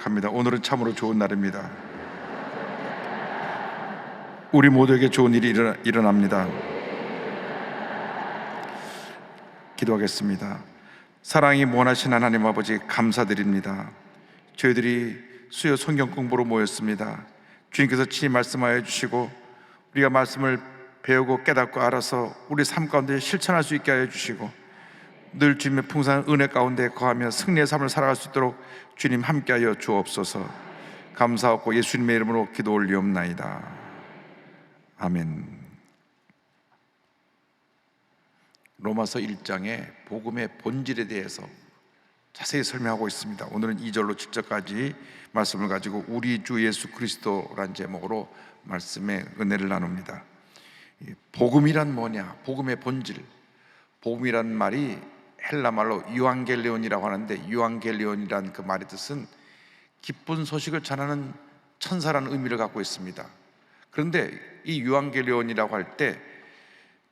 고백합니다. 오늘은 참으로 좋은 날입니다. 우리 모두에게 좋은 일이 일어납니다. 기도하겠습니다. 사랑이 무한하신 하나님 아버지, 감사드립니다. 저희들이 수요 성경 공부로 모였습니다. 주님께서 친히 말씀하여 주시고 우리가 말씀을 배우고 깨닫고 알아서 우리 삶 가운데 실천할 수 있게 하여 주시고 늘 주님의 풍성한 은혜 가운데 거하며 승리의 삶을 살아갈 수 있도록 주님 함께하여 주옵소서. 감사하고 예수님의 이름으로 기도 올리옵나이다. 아멘. 로마서 1장에 복음의 본질에 대해서 자세히 설명하고 있습니다. 오늘은 2절로 7절까지 말씀을 가지고 우리 주 예수 그리스도란 제목으로 말씀의 은혜를 나눕니다. 복음이란 뭐냐? 복음의 본질. 복음이란 말이 헬라 말로 유앙겔리온이라고 하는데, 유앙겔리온이란 그 말의 뜻은 기쁜 소식을 전하는 천사라는 의미를 갖고 있습니다. 그런데 이 유앙겔리온이라고 할 때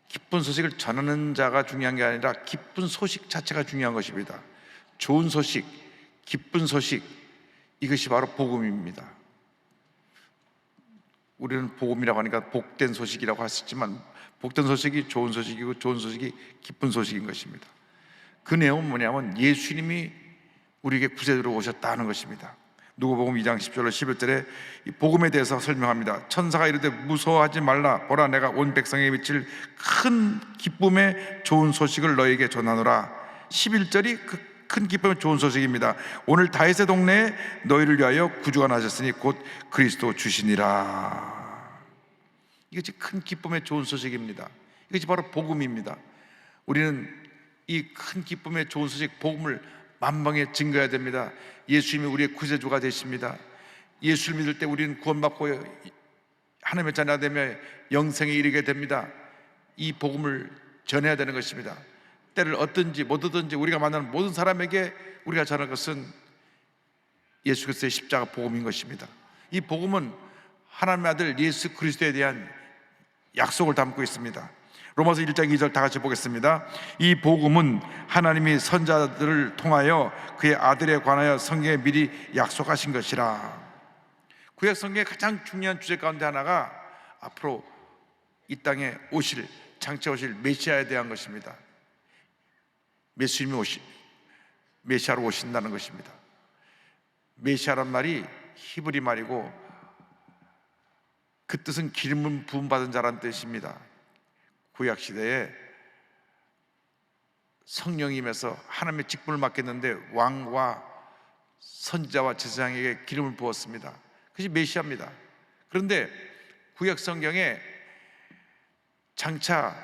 기쁜 소식을 전하는 자가 중요한 게 아니라 기쁜 소식 자체가 중요한 것입니다. 좋은 소식, 기쁜 소식, 이것이 바로 복음입니다. 우리는 복음이라고 하니까 복된 소식이라고 하시지만 복된 소식이 좋은 소식이고 좋은 소식이 기쁜 소식인 것입니다. 그 내용은 뭐냐면 예수님이 우리에게 구세주로 오셨다는 것입니다. 누가복음 2장 10절로 11절에 이 복음에 대해서 설명합니다. 천사가 이르되 무서워하지 말라. 보라, 내가 온 백성에게 미칠 큰 기쁨의 좋은 소식을 너에게 전하노라. 11절이 그 큰 기쁨의 좋은 소식입니다. 오늘 다윗의 동네에 너희를 위하여 구주가 나셨으니 곧 그리스도 주시니라. 이것이 큰 기쁨의 좋은 소식입니다. 이것이 바로 복음입니다. 우리는 이 큰 기쁨의 좋은 소식, 복음을 만방에 증거해야 됩니다. 예수님이 우리의 구세주가 되십니다. 예수를 믿을 때 우리는 구원받고 하나님의 자녀가 되며 영생에 이르게 됩니다. 이 복음을 전해야 되는 것입니다. 때를 얻든지 못 얻든지 우리가 만나는 모든 사람에게 우리가 전할 것은 예수 그리스도의 십자가 복음인 것입니다. 이 복음은 하나님의 아들 예수 그리스도에 대한 약속을 담고 있습니다. 로마서 1장 2절 다 같이 보겠습니다. 이 복음은 하나님이 선자들을 통하여 그의 아들에 관하여 성경에 미리 약속하신 것이라. 구약 성경의 가장 중요한 주제 가운데 하나가 앞으로 이 땅에 오실, 장차 오실 메시아에 대한 것입니다. 메시아로 오신다는 것입니다. 메시아란 말이 히브리 말이고 그 뜻은 기름 부음 받은 자라는 뜻입니다. 구약 시대에 성령임에서 하나님의 직분을 맡겼는데 왕과 선지자와 제사장에게 기름을 부었습니다. 그것이 메시아입니다. 그런데 구약 성경에 장차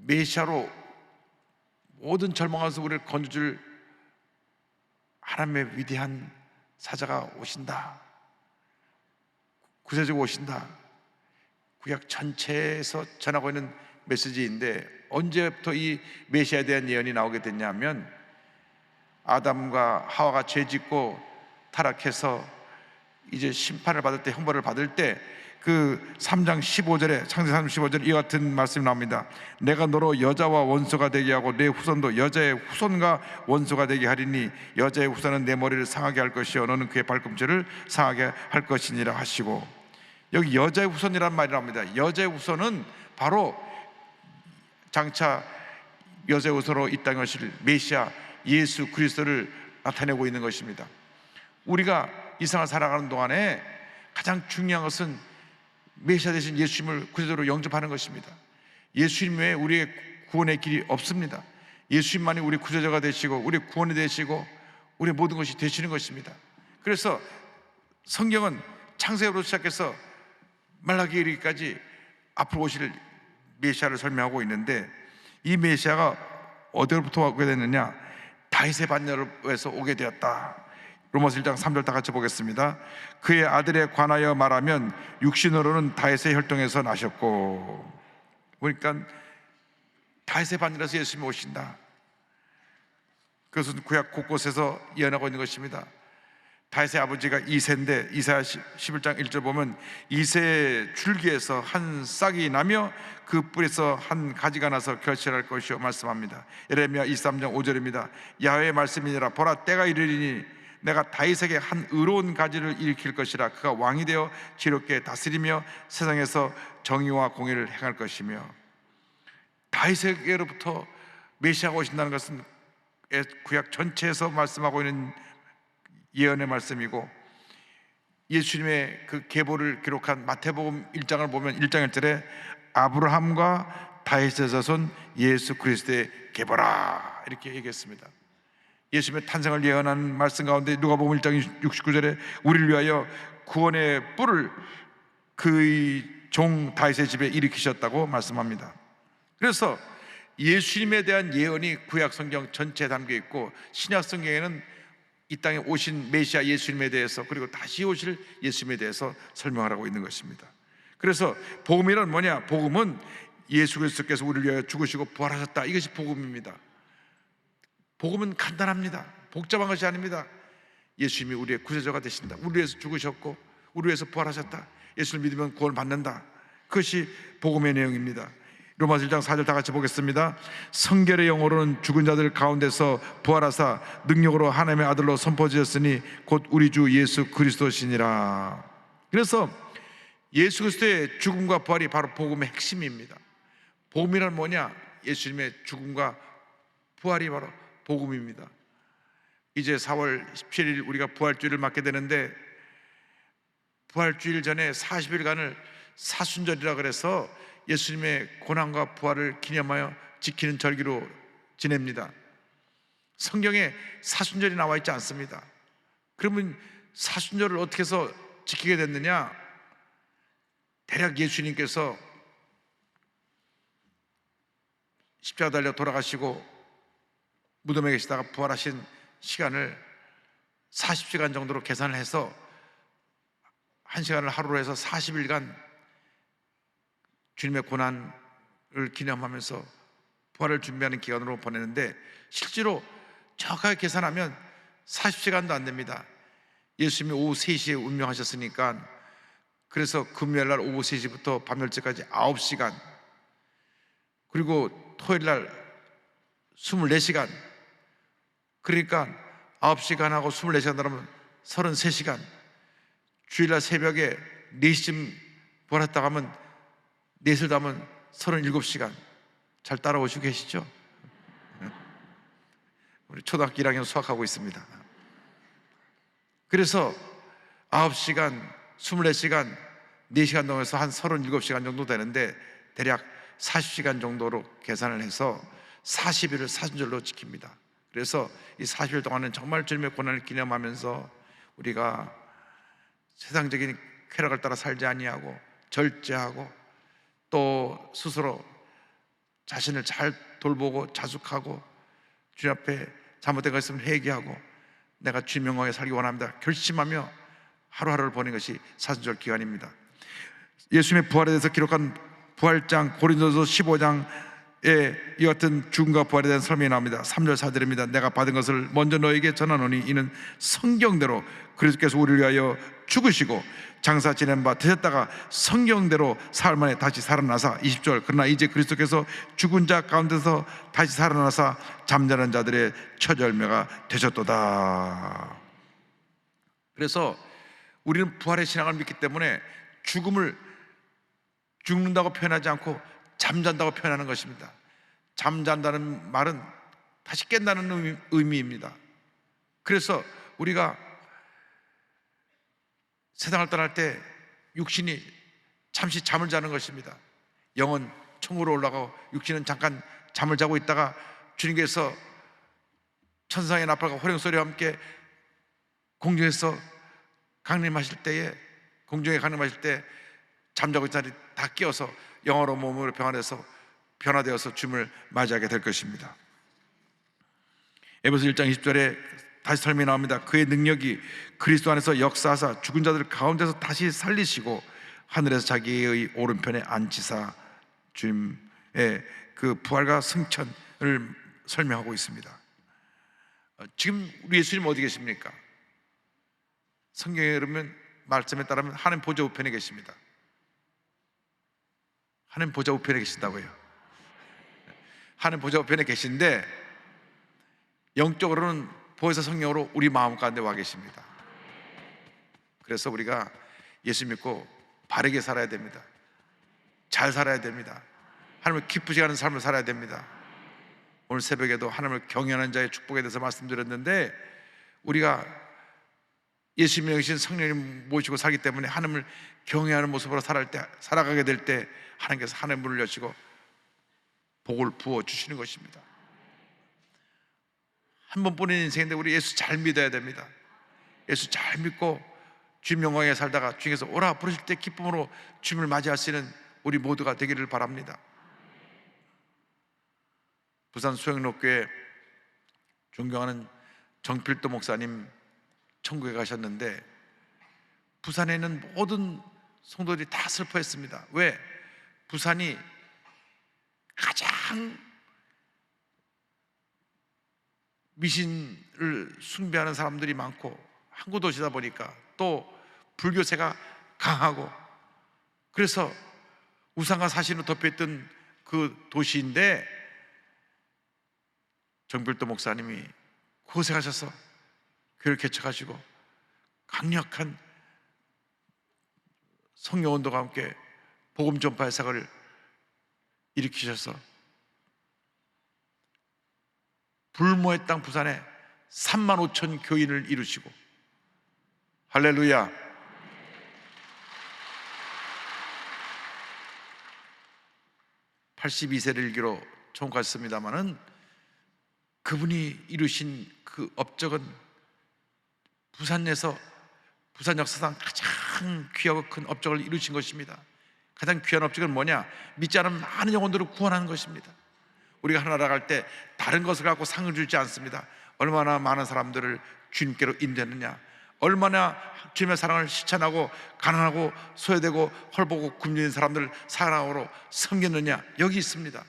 메시아로 모든 절망에서 우리를 건져줄 하나님의 위대한 사자가 오신다, 구세주가 오신다. 구약 전체에서 전하고 있는 메시지인데 언제부터 이 메시아에 대한 예언이 나오게 됐냐면 아담과 하와가 죄짓고 타락해서 이제 심판을 받을 때, 형벌을 받을 때 그 3장 15절에, 창세기 3장 15절에 이와 같은 말씀이 나옵니다. 내가 너로 여자와 원수가 되게 하고 내 후손도 여자의 후손과 원수가 되게 하리니 여자의 후손은 내 머리를 상하게 할 것이요 너는 그의 발꿈치를 상하게 할 것이니라 하시고, 여기 여자의 후손이란 말이 나옵니다. 여자의 후손은 바로 장차 여자의 후손으로 이 땅에 오실 메시아 예수 그리스도를 나타내고 있는 것입니다. 우리가 이 세상을 살아가는 동안에 가장 중요한 것은 메시아 되신 예수님을 구세주로 영접하는 것입니다. 예수님 외에 우리의 구원의 길이 없습니다. 예수님만이 우리 구세주가 되시고 우리 구원이 되시고 우리 모든 것이 되시는 것입니다. 그래서 성경은 창세기로 시작해서 말라기에 이르기까지 앞으로 오실 메시아를 설명하고 있는데, 이 메시아가 어디로부터 오게 됐느냐? 다윗의 반열에서 오게 되었다. 로마서 1장 3절 다 같이 보겠습니다. 그의 아들에 관하여 말하면 육신으로는 다윗의 혈통에서 나셨고, 그러니까 다윗의 반열에서 예수님이 오신다. 그것은 구약 곳곳에서 예언하고 있는 것입니다. 다윗의 아버지가 이새인데 이사야 11장 1절 보면 이새의 줄기에서 한 싹이 나며 그 뿔에서 한 가지가 나서 결실할 것이요 말씀합니다. 예레미야 23장 5절입니다. 야훼의 말씀이니라. 보라, 때가 이르리니 내가 다윗에게 한 의로운 가지를 일으킬 것이라. 그가 왕이 되어 지롭게 다스리며 세상에서 정의와 공의를 행할 것이며. 다윗에게로부터 메시아가 오신다는 것은 구약 전체에서 말씀하고 있는 예언의 말씀이고, 예수님의 그 계보를 기록한 마태복음 1장을 보면 1장 1절에 아브라함과 다윗의 자손 예수 그리스도의 계보라 이렇게 얘기했습니다. 예수님의 탄생을 예언하는 말씀 가운데 누가복음 1장 69절에 우리를 위하여 구원의 뿔을 그의 종 다윗의 집에 일으키셨다고 말씀합니다. 그래서 예수님에 대한 예언이 구약 성경 전체에 담겨 있고, 신약 성경에는 이 땅에 오신 메시아 예수님에 대해서, 그리고 다시 오실 예수님에 대해서 설명을 하고 있는 것입니다. 그래서 복음이란 뭐냐? 복음은 예수 그리스도께서 우리를 위하여 죽으시고 부활하셨다, 이것이 복음입니다. 복음은 간단합니다. 복잡한 것이 아닙니다. 예수님이 우리의 구세주가 되신다, 우리 위해서 죽으셨고 우리 위해서 부활하셨다, 예수를 믿으면 구원을 받는다, 그것이 복음의 내용입니다. 로마서 1장 4절 다 같이 보겠습니다. 성결의 영으로는 죽은 자들 가운데서 부활하사 능력으로 하나님의 아들로 선포되었으니 곧 우리 주 예수 그리스도시니라. 그래서 예수 그리스도의 죽음과 부활이 바로 복음의 핵심입니다. 복음이란 뭐냐? 예수님의 죽음과 부활이 바로 복음입니다. 이제 4월 17일 우리가 부활주일을 맞게 되는데, 부활주일 전에 40일간을 사순절이라 그래서 예수님의 고난과 부활을 기념하여 지키는 절기로 지냅니다. 성경에 사순절이 나와 있지 않습니다. 그러면 사순절을 어떻게 해서 지키게 됐느냐? 대략 예수님께서 십자가 달려 돌아가시고 무덤에 계시다가 부활하신 시간을 40시간 정도로 계산을 해서 1시간을 하루로 해서 40일간 주님의 고난을 기념하면서 부활을 준비하는 기간으로 보내는데, 실제로 정확하게 계산하면 40시간도 안 됩니다. 예수님이 오후 3시에 운명하셨으니까, 그래서 금요일날 오후 3시부터 밤 10시까지 9시간, 그리고 토요일날 24시간, 그러니까 9시간하고 24시간 하면 33시간, 주일날 새벽에 4시쯤 부활했다고 하면 4시를 더하면 37시간. 잘 따라오시고 계시죠? 우리 초등학교 1학년 수학하고 있습니다. 그래서 9시간, 24시간, 4시간 동안에서 한 37시간 정도 되는데, 대략 40시간 정도로 계산을 해서 40일을 사순절로 지킵니다. 그래서 이 40일 동안은 정말 주님의 고난을 기념하면서 우리가 세상적인 쾌락을 따라 살지 아니하고 절제하고, 또 스스로 자신을 잘 돌보고 자숙하고, 주님 앞에 잘못된 것 있으면 회개하고 내가 주님 영광에 살기 원합니다 결심하며 하루하루를 보낸 것이 사순절 기간입니다. 예수님의 부활에 대해서 기록한 부활장 고린도서 15장에 이 같은 죽음과 부활에 대한 설명이 나옵니다. 3절 4절입니다. 내가 받은 것을 먼저 너에게 전하노니 이는 성경대로 그리스도께서 우리를 위하여 죽으시고 장사 지낸 바 되셨다가 성경대로 사흘 만에 다시 살아나사, 20절, 그러나 이제 그리스도께서 죽은 자 가운데서 다시 살아나사 잠자는 자들의 첫 열매가 되셨도다. 그래서 우리는 부활의 신앙을 믿기 때문에 죽음을 죽는다고 표현하지 않고 잠잔다고 표현하는 것입니다. 잠잔다는 말은 다시 깬다는 의미입니다. 그래서 우리가 세상을 떠날 때 육신이 잠시 잠을 자는 것입니다. 영은 천국으로 올라가고 육신은 잠깐 잠을 자고 있다가 주님께서 천상의 나팔과 호령소리와 함께 공중에서 강림하실 때에, 공중에 강림하실 때 잠자고 있는 자리 다 깨어서 영으로 몸으로 변화되어서 주님을 맞이하게 될 것입니다. 에베소 1장 20절에 다시 설명이 나옵니다. 그의 능력이 그리스도 안에서 역사하사 죽은 자들 가운데서 다시 살리시고 하늘에서 자기의 오른편에 앉히사, 주님의 그 부활과 승천을 설명하고 있습니다. 지금 우리 예수님 어디 계십니까? 성경에 그러면 말씀에 따르면 하나님 보좌 우편에 계십니다. 하나님 보좌 우편에 계신다고요. 하나님 보좌 우편에 계신데 영적으로는 보혜사 성령으로 우리 마음 가운데 와 계십니다. 그래서 우리가 예수 믿고 바르게 살아야 됩니다. 잘 살아야 됩니다. 하나님을 기쁘게 하는 삶을 살아야 됩니다. 오늘 새벽에도 하나님을 경외하는 자의 축복에 대해서 말씀드렸는데, 우리가 예수 믿으신 성령님 모시고 살기 때문에 하나님을 경외하는 모습으로 살아가게 될 때 하나님께서 하늘의 문을 여시고 복을 부어 주시는 것입니다. 한 번뿐인 인생인데 우리 예수 잘 믿어야 됩니다. 예수 잘 믿고 주님 영광에 살다가 주님께서 오라 부르실 때 기쁨으로 주님을 맞이할 수 있는 우리 모두가 되기를 바랍니다. 부산 수영록교회 존경하는 정필도 목사님 천국에 가셨는데, 부산에 있는 모든 성도들이 다 슬퍼했습니다. 왜? 부산이 가장 미신을 숭배하는 사람들이 많고 항구 도시다 보니까 또 불교세가 강하고, 그래서 우상과 사신으로 덮여있던 그 도시인데, 정필도 목사님이 고생하셔서 교회를 개척하시고 강력한 성령운동과 함께 복음 전파의 사역을 일으키셔서 불모의 땅 부산에 3만 5천 교인을 이루시고, 할렐루야. (82세를) 일기로 총괄했습니다마는 그분이 이루신 그 업적은 부산 역사상 가장 귀하고 큰 업적을 이루신 것입니다. 가장 귀한 업적은 뭐냐? 믿지 않은 많은 영혼들을 구원하는 것입니다. 우리가 하나 나갈 때 다른 것을 갖고 상을 주지 않습니다. 얼마나 많은 사람들을 주님께로 인도했느냐, 얼마나 주님의 사랑을 실천하고 가난하고 소외되고 헐벗고 굶주린 사람들을 사랑으로 섬겼느냐, 여기 있습니다.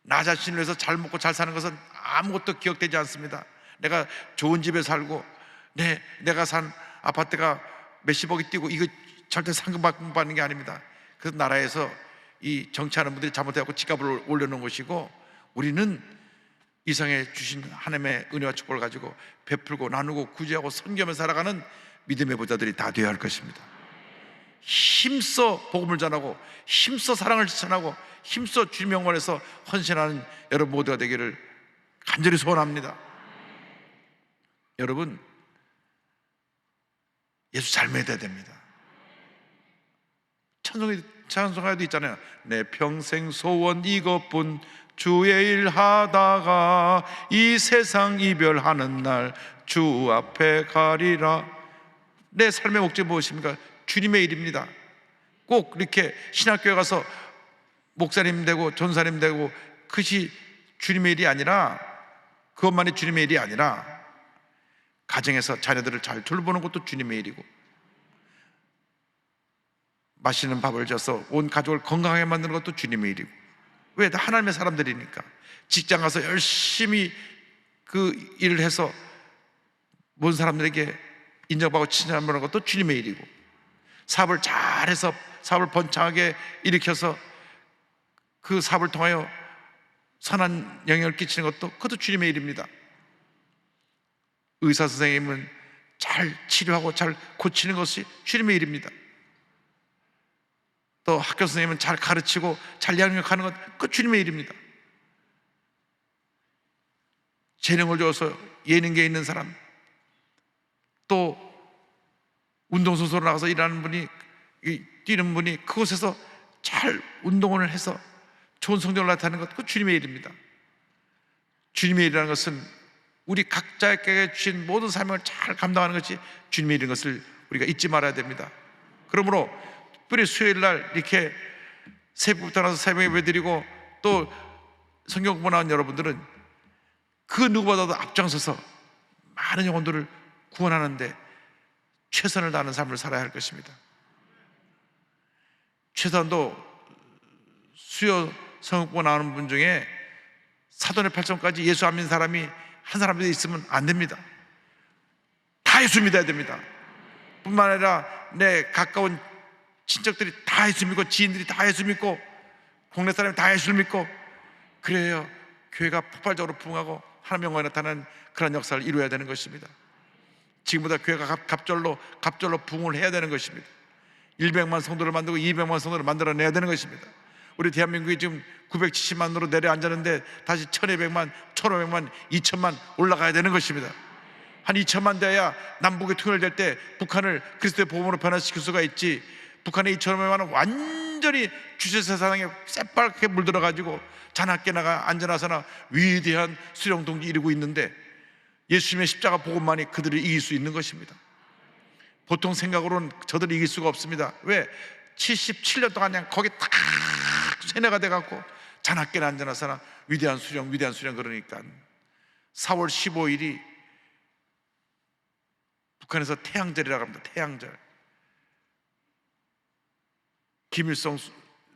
나 자신을 위해서 잘 먹고 잘 사는 것은 아무것도 기억되지 않습니다. 내가 좋은 집에 살고 내가 산 아파트가 몇십억이 뛰고 이거 절대 상금 받는 게 아닙니다. 그 나라에서 이 정치하는 분들이 잘못해갖고 집값을 올려놓은 것이고, 우리는 이성에 주신 하나님의 은혜와 축복을 가지고 베풀고 나누고 구제하고 섬기며 살아가는 믿음의 보좌들이 다 되어야 할 것입니다. 힘써 복음을 전하고 힘써 사랑을 실천하고 힘써 주님 영광에서 헌신하는 여러분 모두가 되기를 간절히 소원합니다. 여러분, 예수 잘 믿어야 됩니다. 찬송가에도 있잖아요. 내 평생 소원 이것뿐, 주의 일 하다가 이 세상 이별하는 날 주 앞에 가리라. 내 삶의 목적이 무엇입니까? 주님의 일입니다. 꼭 이렇게 신학교에 가서 목사님 되고 전사님 되고 그것이 주님의 일이 아니라, 그것만이 주님의 일이 아니라 가정에서 자녀들을 잘 돌보는 것도 주님의 일이고, 맛있는 밥을 줘서 온 가족을 건강하게 만드는 것도 주님의 일이고, 왜? 다 하나님의 사람들이니까. 직장 가서 열심히 그 일을 해서 모든 사람들에게 인정받고 칭찬받는 것도 주님의 일이고, 사업을 잘해서 사업을 번창하게 일으켜서 그 사업을 통하여 선한 영향을 끼치는 것도 그것도 주님의 일입니다. 의사 선생님은 잘 치료하고 잘 고치는 것이 주님의 일입니다. 또 학교 선생님은 잘 가르치고 잘 양육하는 것, 그 주님의 일입니다. 재능을 줘서 예능계에 있는 사람, 또 운동선수로 나가서 일하는 분이, 뛰는 분이 그곳에서 잘 운동을 해서 좋은 성적을 나타내는 것, 그 주님의 일입니다. 주님의 일이라는 것은 우리 각자에게 주신 모든 사명을 잘 감당하는 것이 주님의 일인 것을 우리가 잊지 말아야 됩니다. 그러므로 특별히 수요일 날 이렇게 새벽부터 나서 새벽 예배드리고 또 성경 공부 나온 여러분들은 그 누구보다도 앞장서서 많은 영혼들을 구원하는데 최선을 다하는 삶을 살아야 할 것입니다. 최선도 수요 성경 공부 나오는 분 중에 사도의 8점까지 예수 안 믿는 사람이 한 사람이 있으면 안 됩니다. 다 예수 믿어야 됩니다. 뿐만 아니라 내 가까운 친척들이 다 예수 믿고, 지인들이 다 예수 믿고, 국내 사람이 다 예수를 믿고, 그래야 교회가 폭발적으로 부흥하고 하나님의 영광이 나타나는 그런 역사를 이루어야 되는 것입니다. 지금보다 교회가 갑절로 부흥을 해야 되는 것입니다. 100만 성도를 만들고 200만 성도를 만들어내야 되는 것입니다. 우리 대한민국이 지금 970만으로 내려앉았는데 다시 1200만, 1500만, 2000만 올라가야 되는 것입니다. 한 2000만 돼야 남북이 통일될 때 북한을 그리스도의 복음으로 변화시킬 수가 있지, 북한의 2000만은 완전히 주체사상에 새빨갛게 물들어가지고 자나깨나가 앉아나서나 위대한 수령동지 이루고 있는데 예수님의 십자가 복음만이 그들을 이길 수 있는 것입니다. 보통 생각으로는 저들을 이길 수가 없습니다. 왜? 77년 동안 그냥 거기 딱 세뇌가 돼갖고 자나깨나 앉아나서나 위대한 수령 그러니까 4월 15일이 북한에서 태양절이라고 합니다. 태양절. 김일성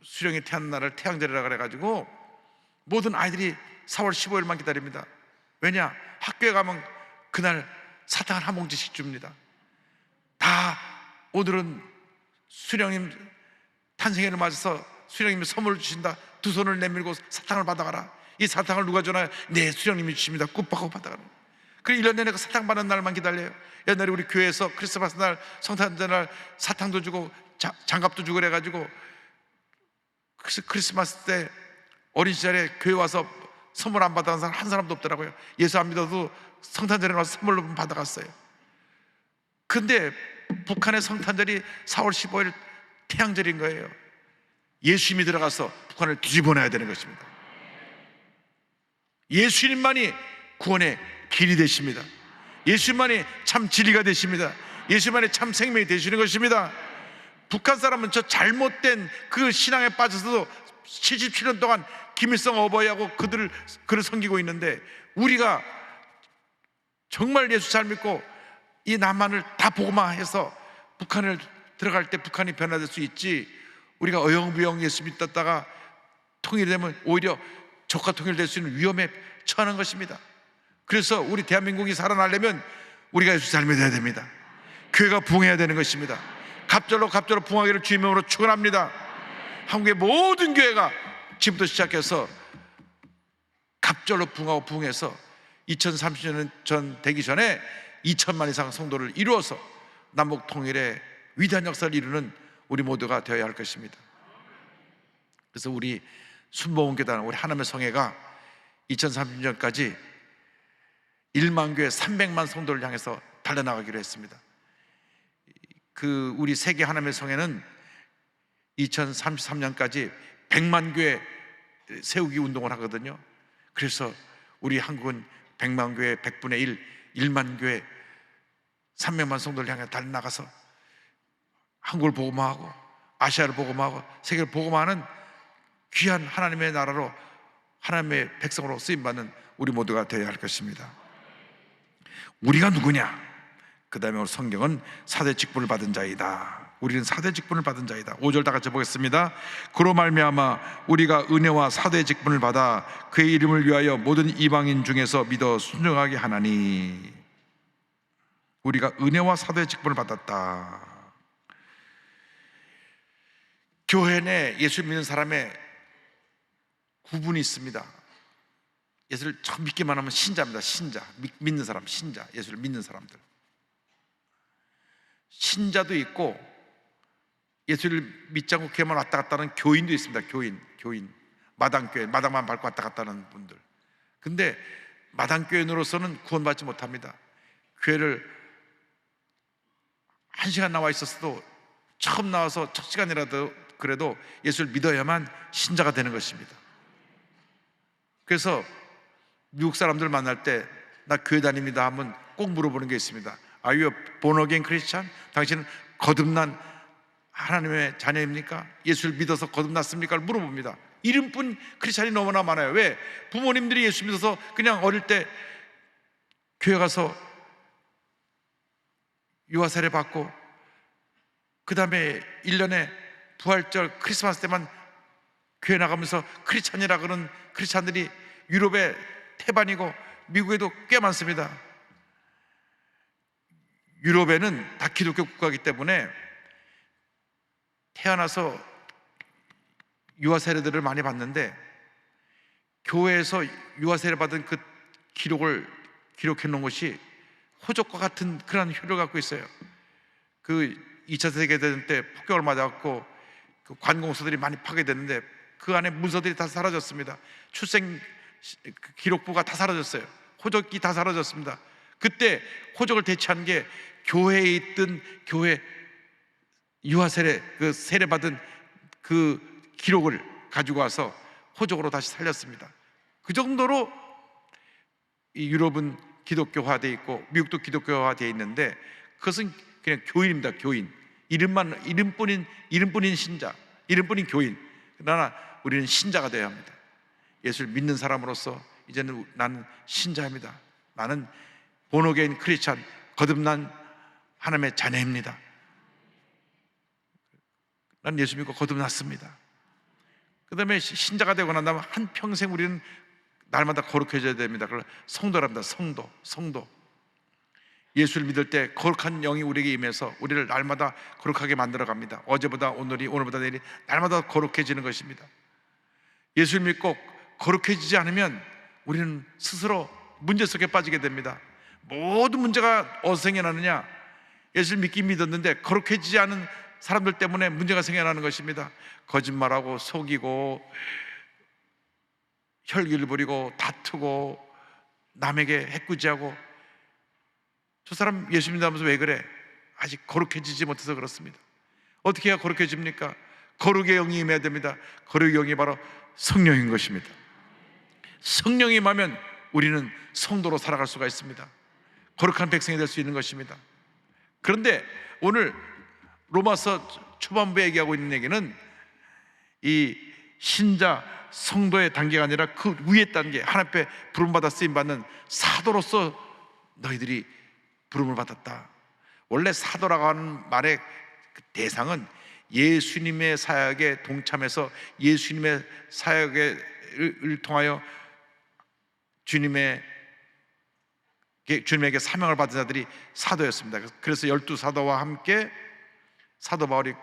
수령이 태어난 날을 태양절이라고 그래가지고 모든 아이들이 4월 15일만 기다립니다. 왜냐? 학교에 가면 그날 사탕을 한 봉지씩 줍니다. 다 오늘은 수령님 탄생일을 맞아서 수령님이 선물을 주신다. 두 손을 내밀고 사탕을 받아가라. 이 사탕을 누가 주나요? 네, 수령님이 주십니다. 꾹 받아가라. 그래 1년 내내 그 사탕 받는 날만 기다려요. 옛날에 우리 교회에서 크리스마스 날, 성탄절 날 사탕도 주고 장갑도 주고 그래가지고 크리스마스 때 어린 시절에 교회 와서 선물 안 받아간 사람 한 사람도 없더라고요. 예수 안 믿어도 성탄절에 와서 선물로 받아갔어요. 근데 북한의 성탄절이 4월 15일 태양절인 거예요. 예수님이 들어가서 북한을 뒤집어놔야 되는 것입니다. 예수님만이 구원의 길이 되십니다. 예수님만이 참 진리가 되십니다. 예수님만이 참 생명이 되시는 것입니다. 북한 사람은 저 잘못된 그 신앙에 빠져서도 77년 동안 김일성 어버이하고 그를 섬기고 있는데, 우리가 정말 예수 잘 믿고 이 남한을 다 복음화해서 북한을 들어갈 때 북한이 변화될 수 있지, 우리가 어영부영 예수 믿었다가 통일이 되면 오히려 적과 통일될 수 있는 위험에 처하는 것입니다. 그래서 우리 대한민국이 살아나려면 우리가 예수 잘 믿어야 됩니다. 교회가 부흥해야 되는 것입니다. 갑절로 부흥하기를 주의 이름으로 축원합니다. 한국의 모든 교회가 지금부터 시작해서 갑절로 부흥하고 부흥해서 2030년 전 되기 전에 2000만 이상 성도를 이루어서 남북 통일의 위대한 역사를 이루는 우리 모두가 되어야 할 것입니다. 그래서 우리 순복음교단, 우리 하나님의 성회가 2030년까지 1만 교회 300만 성도를 향해서 달려나가기로 했습니다. 우리 세계 하나님의 성회는 2033년까지 100만 교회 세우기 운동을 하거든요. 그래서 우리 한국은 100만 교회 100분의 1, 1만 교회 300만 성도를 향해 달려나가서 한국을 복음화하고 아시아를 복음화하고 세계를 복음화하는 귀한 하나님의 나라로, 하나님의 백성으로 쓰임받는 우리 모두가 되어야 할 것입니다. 우리가 누구냐? 그 다음에 성경은 4대 직분을 받은 자이다. 우리는 4대 직분을 받은 자이다. 5절 다 같이 보겠습니다. 그로 말미암아 우리가 은혜와 4대 직분을 받아 그의 이름을 위하여 모든 이방인 중에서 믿어 순종하게 하나니. 우리가 은혜와 4대 직분을 받았다. 교회 내 예수 믿는 사람의 구분이 있습니다. 예수를 처음 믿기만 하면 신자입니다. 신자, 믿는 사람, 신자, 예수를 믿는 사람들. 신자도 있고 예수를 믿지 않고 교회만 왔다 갔다 하는 교인도 있습니다. 교인, 마당교회, 마당만 밟고 왔다 갔다 하는 분들. 근데 마당교인으로서는 구원받지 못합니다. 교회를 1시간 나와 있었어도 처음 나와서 첫 시간이라도 그래도 예수를 믿어야만 신자가 되는 것입니다. 그래서 미국 사람들 만날 때 나 교회 다닙니다 하면 꼭 물어보는 게 있습니다. Are you a born again Christian? 당신은 거듭난 하나님의 자녀입니까? 예수를 믿어서 거듭났습니까? 물어봅니다. 이름뿐 크리스찬이 너무나 많아요. 왜? 부모님들이 예수 믿어서 그냥 어릴 때 교회 가서 유아세례 받고 그 다음에 1년에 부활절 크리스마스 때만 교회 나가면서 크리스찬이라 그러는 크리스찬들이 유럽에 태반이고 미국에도 꽤 많습니다. 유럽에는 다 기독교 국가이기 때문에 태어나서 유아 세례들을 많이 받는데, 교회에서 유아 세례 받은 그 기록을 기록해 놓은 것이 호적과 같은 그런 효력을 갖고 있어요. 그 2차 세계대전 때 폭격을 맞았고 그 관공서들이 많이 파괴됐는데 그 안에 문서들이 다 사라졌습니다. 출생 기록부가 다 사라졌어요. 호적이 다 사라졌습니다. 그때 호적을 대체한 게 교회에 있던 교회 유아 세례, 그 세례 받은 그 기록을 가지고 와서 호적으로 다시 살렸습니다. 그 정도로 이 유럽은 기독교화되어 있고 미국도 기독교화되어 있는데 그것은 그냥 교인입니다. 교인. 이름뿐인 신자, 이름뿐인 교인. 그러나 우리는 신자가 되어야 합니다. 예수를 믿는 사람으로서 이제는 나는 신자입니다. 나는 본어게인 크리스찬, 거듭난 하나님의 자녀입니다. 나는 예수 믿고 거듭났습니다. 그 다음에 신자가 되고 난 다음에 한평생 우리는 날마다 거룩해져야 됩니다. 그걸 성도랍니다. 성도. 예수를 믿을 때 거룩한 영이 우리에게 임해서 우리를 날마다 거룩하게 만들어 갑니다. 어제보다 오늘이, 오늘보다 내일이 날마다 거룩해지는 것입니다. 예수를 믿고 거룩해지지 않으면 우리는 스스로 문제 속에 빠지게 됩니다. 모든 문제가 어디서 생겨나느냐? 예수를 믿긴 믿었는데 거룩해지지 않은 사람들 때문에 문제가 생겨나는 것입니다. 거짓말하고 속이고 혈기를 부리고 다투고 남에게 해꾸지하고, 저 사람 예수 믿으면서 왜 그래? 아직 거룩해지지 못해서 그렇습니다. 어떻게 해야 거룩해집니까? 거룩의 영이 임해야 됩니다. 거룩의 영이 바로 성령인 것입니다. 성령이 임하면 우리는 성도로 살아갈 수가 있습니다. 거룩한 백성이 될 수 있는 것입니다. 그런데 오늘 로마서 초반부에 얘기하고 있는 얘기는 이 신자 성도의 단계가 아니라 그 위의 단계, 하나님 앞에 부름받아 쓰임받는 사도로서 너희들이 부름을 받았다. 원래 사도라고 하는 말의 대상은 예수님의 사역에 동참해서 예수님의 사역을 통하여 주님에게 사명을 받은 자들이 사도였습니다. 그래서 12사도와 함께 사도 바울이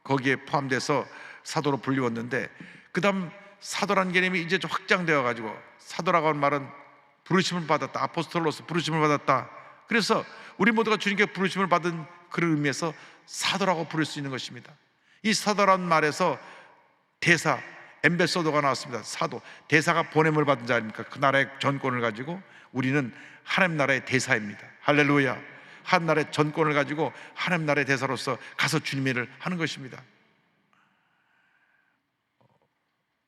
거기에 포함돼서 사도로 불리웠는데, 그 다음 사도라는 개념이 이제 좀 확장되어 가지고 사도라고 하는 말은 부르심을 받았다, 아포스톨로서 부르심을 받았다. 그래서 우리 모두가 주님께 부르심을 받은 그런 의미에서 사도라고 부를 수 있는 것입니다. 이 사도라는 말에서 대사, 엠베서더가 나왔습니다. 사도, 대사가 보냄을 받은 자 아닙니까? 그 나라의 전권을 가지고 우리는 하나님 나라의 대사입니다. 할렐루야. 한 나라의 전권을 가지고 하나님 나라의 대사로서 가서 주님의 일을 하는 것입니다.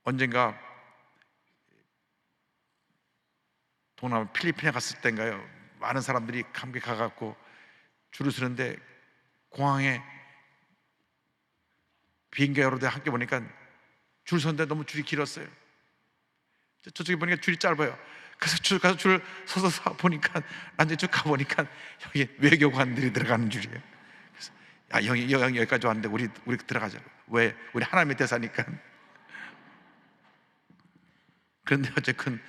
언젠가 동남아 필리핀에 갔을 때인가요? 많은 사람들이 함께 가갖고 줄을 서는데 공항에 비행기가 여러 대 함께 보니까 줄 서는데 너무 줄이 길었어요. 저쪽에 보니까 줄이 짧아요. 그래서 가서 줄 서서 보니까, 나중에 쭉 가보니까 여기 외교관들이 들어가는 줄이에요. 그래서 야, 여기까지 왔는데 우리 들어가자. 왜? 우리 하나님의 대사니까. 그런데 어쨌든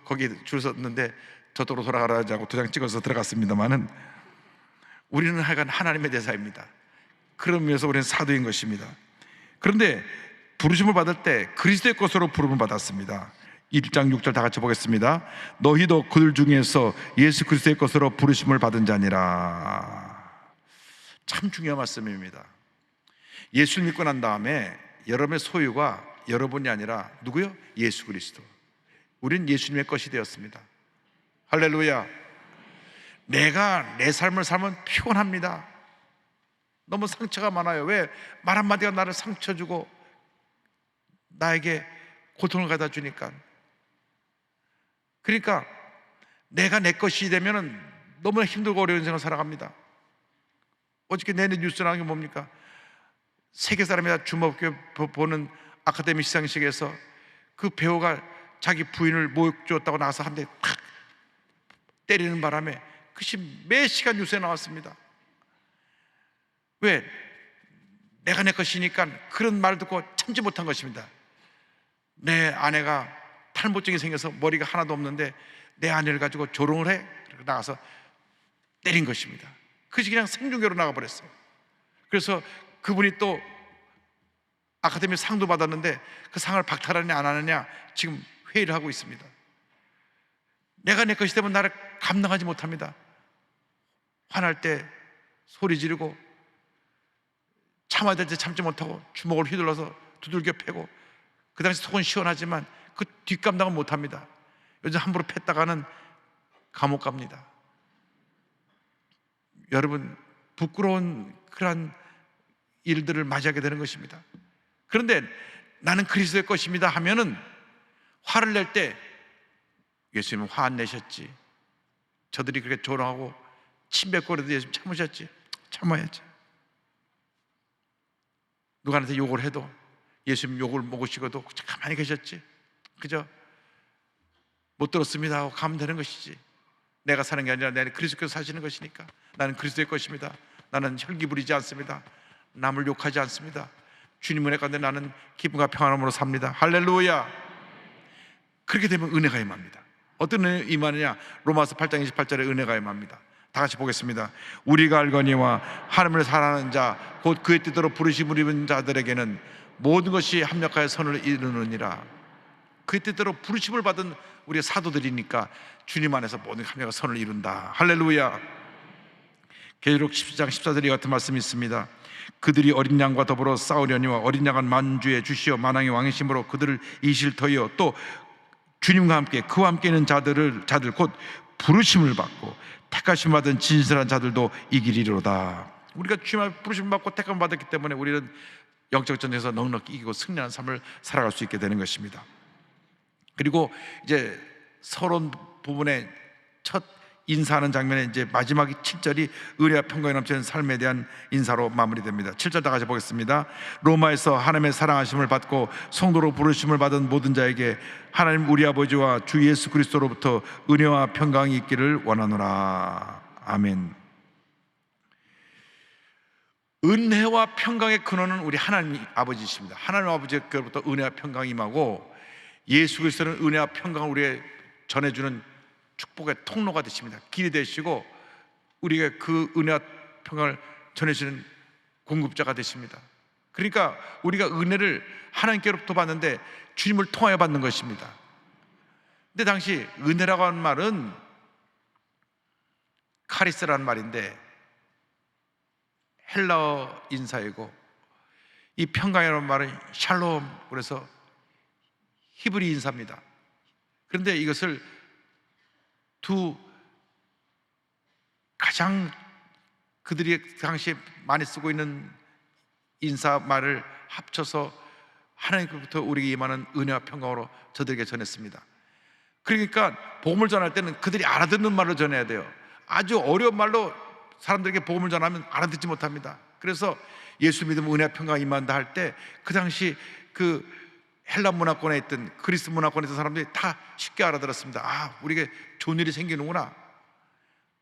거기 줄 섰는데 저쪽으로 돌아가라고 도장 찍어서 들어갔습니다만은 우리는 하여간 하나님의 대사입니다. 그런 면에서 우리는 사도인 것입니다. 그런데 부르심을 받을 때 그리스도의 것으로 부름을 받았습니다. 1장 6절 다 같이 보겠습니다. 너희도 그들 중에서 예수 그리스도의 것으로 부르심을 받은 자니라. 참 중요한 말씀입니다. 예수를 믿고 난 다음에 여러분의 소유가 여러분이 아니라 누구요? 예수 그리스도. 우린 예수님의 것이 되었습니다. 할렐루야. 내가 내 삶을 살면 피곤합니다. 너무 상처가 많아요. 왜? 말 한마디가 나를 상처 주고 나에게 고통을 가다 주니까. 그러니까 내가 내 것이 되면 너무나 힘들고 어려운 인생을 살아갑니다. 어저께 내내 뉴스 나온 게 뭡니까? 세계 사람이 다 주목해 보는 아카데미 시상식에서 그 배우가 자기 부인을 모욕 주었다고 나와서 한 대 탁 때리는 바람에 그것이 매 시간 뉴스에 나왔습니다. 왜? 내가 내 것이니까 그런 말 듣고 참지 못한 것입니다. 내 아내가 탈모증이 생겨서 머리가 하나도 없는데 내 아내를 가지고 조롱을 해? 그리고 나가서 때린 것입니다. 그것이 그냥 생중계로 나가버렸어요. 그래서 그분이 또 아카데미 상도 받았는데 그 상을 박탈하느냐 안 하느냐 지금 회의를 하고 있습니다. 내가 내 것이 되면 나를 감당하지 못합니다. 화날 때 소리 지르고, 참아야 될 때 참지 못하고 주먹을 휘둘러서 두들겨 패고, 그 당시 속은 시원하지만 그 뒷감당은 못합니다. 요즘 함부로 팼다가는 감옥 갑니다. 여러분, 부끄러운 그러한 일들을 맞이하게 되는 것입니다. 그런데 나는 그리스도의 것입니다 하면은 화를 낼 때, 예수님은 화 안 내셨지, 저들이 그렇게 조롱하고 침뱉거려도 예수님 참으셨지, 참아야지. 누구한테 욕을 해도 예수님 욕을 먹으시고도 가만히 계셨지, 그죠? 못 들었습니다 하고 가면 되는 것이지. 내가 사는 게 아니라 내 그리스도께서 사시는 것이니까. 나는 그리스도의 것입니다. 나는 혈기 부리지 않습니다. 남을 욕하지 않습니다. 주님 은혜 가운데 나는 기쁨과 평안함으로 삽니다. 할렐루야. 그렇게 되면 은혜가 임합니다. 어떤 은혜 임하느냐? 로마서 8장 28절에 은혜가 임합니다. 다 같이 보겠습니다. 우리가 알거니와 하나님을 사랑하는 자 곧 그의 뜻대로 부르심을 입은 자들에게는 모든 것이 합력하여 선을 이루느니라. 그의 뜻대로 부르심을 받은 우리가 사도들이니까 주님 안에서 모든 합력과 선을 이룬다. 할렐루야. 계시록 10장 14절에 같은 말씀이 있습니다. 그들이 어린 양과 더불어 싸우려니와 어린 양은 만주의 주시여 만왕의 왕이심으로 그들을 이실 터이여 또 주님과 함께 그와 함께 있는 자들 곧 부르심을 받고 택하심 받은 진실한 자들도 이기리로다. 우리가 주님의 부르심을 받고 택함을 받았기 때문에 우리는 영적 전쟁에서 넉넉히 이기고 승리하는 삶을 살아갈 수 있게 되는 것입니다. 그리고 이제 서론 부분의 첫 인사하는 장면의 이제 마지막 7절이 은혜와 평강이 넘치는 삶에 대한 인사로 마무리됩니다. 7절 다 같이 보겠습니다. 로마에서 하나님의 사랑하심을 받고 성도로 부르심을 받은 모든 자에게 하나님 우리 아버지와 주 예수 그리스도로부터 은혜와 평강이 있기를 원하노라. 아멘. 은혜와 평강의 근원은 우리 하나님 아버지이십니다. 하나님 아버지께로부터 은혜와 평강이 임하고 예수 그리스도는 은혜와 평강을 우리에게 전해주는 축복의 통로가 되십니다. 길이 되시고 우리에게 그 은혜와 평강을 전해주는 공급자가 되십니다. 그러니까 우리가 은혜를 하나님께로부터 받는데 주님을 통하여 받는 것입니다. 근데 당시 은혜라고 하는 말은 카리스라는 말인데 헬라어 인사이고, 이 평강이라는 말은 샬롬, 그래서 히브리 인사입니다. 그런데 이것을 두 가장 그들이 당시에 많이 쓰고 있는 인사 말을 합쳐서 하나님께로부터 우리에게 임하는 은혜와 평강으로 저들에게 전했습니다. 그러니까 복음을 전할 때는 그들이 알아듣는 말로 전해야 돼요. 아주 어려운 말로 사람들에게 복음을 전하면 알아듣지 못합니다. 그래서 예수 믿으면 은혜와 평강이 임한다 할 때 그 당시 그 헬라 문화권에 있던 그리스 문화권에 있던 사람들이 다 쉽게 알아들었습니다. 아, 우리에게 좋은 일이 생기는구나.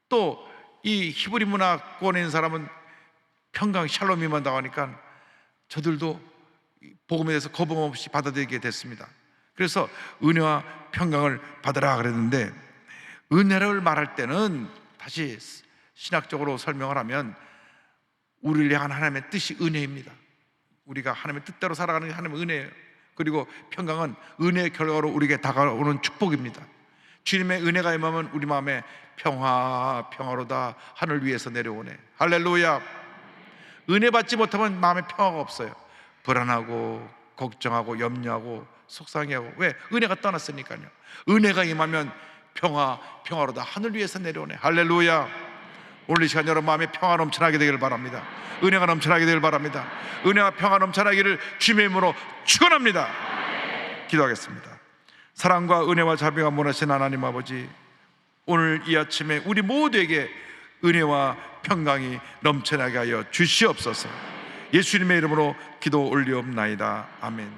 또 이 히브리 문화권에 있는 사람은 평강 샬롬이 임한다고 하니까 저들도 복음에 대해서 거부감 없이 받아들이게 됐습니다. 그래서 은혜와 평강을 받으라 그랬는데, 은혜를 말할 때는 다시 신학적으로 설명을 하면 우리를 향한 하나님의 뜻이 은혜입니다. 우리가 하나님의 뜻대로 살아가는 게 하나님의 은혜예요. 그리고 평강은 은혜의 결과로 우리에게 다가오는 축복입니다. 주님의 은혜가 임하면 우리 마음에 평화로다 하늘 위에서 내려오네. 할렐루야. 은혜 받지 못하면 마음에 평화가 없어요. 불안하고 걱정하고 염려하고 속상해하고. 왜? 은혜가 떠났으니까요. 은혜가 임하면 평화로다 하늘 위에서 내려오네. 할렐루야. 오늘 이 시간 여러분 마음에 평화 넘쳐나게 되기를 바랍니다. 은혜가 넘쳐나게 되기를 바랍니다. 은혜와 평화 넘쳐나기를 주님의 이름으로 축원합니다. 기도하겠습니다. 사랑과 은혜와 자비가 원하신 하나님 아버지, 오늘 이 아침에 우리 모두에게 은혜와 평강이 넘쳐나게 하여 주시옵소서. 예수님의 이름으로 기도 올리옵나이다. 아멘.